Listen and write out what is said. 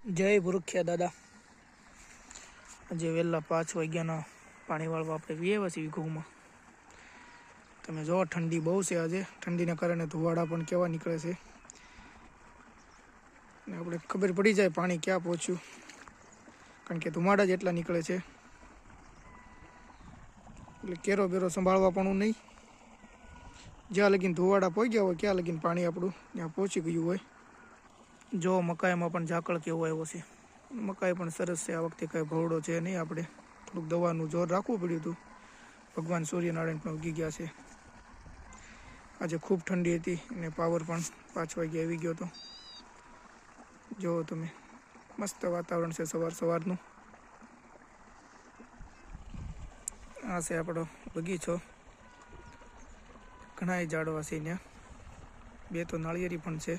जय बुरुखिया दादा। આજે વહેલા 5 વાગ્યાના પાણી વાળવા આપણે વ્યવા છીએ ઘઉંમાં। તમે જો ઠંડી બહુ છે આજે, ઠંડીના કારણે ધુવાડા પણ કેવા નીકળે છે ને આપણે ખબર પડી જાય પાણી ક્યાં પહોંચ્યું, કારણ કે ધુમાડા જ એટલા નીકળે છે એટલે કેરો બેરો સંભાળવા પણ નહીં। જ્યાં લગીન ધુવાડા પહોંચ્યા હોય ત્યાં લગીન પાણી આપણું ત્યાં પહોંચી ગયું હોય। જો મકાઈમાં પણ ઝાકળ કેવો આવ્યો છે, મકાઈ પણ સરસ છે। આ વખતે કાંઈ ભવડો છે નહીં, આપણે થોડુંક દવાનું જોર રાખવું પડ્યું હતું। ભગવાન સૂર્યનારાયણ પણ ઉગી ગયા છે। આજે ખૂબ ઠંડી હતી અને પાવર પણ 5 વાગે આવી ગયો હતો। જો તમે મસ્ત વાતાવરણ છે સવારનું। આ છે આપણો બગીચો, ઘણા ઝાડવા છે, ત્યાં 2 તો નાળિયેરી પણ છે।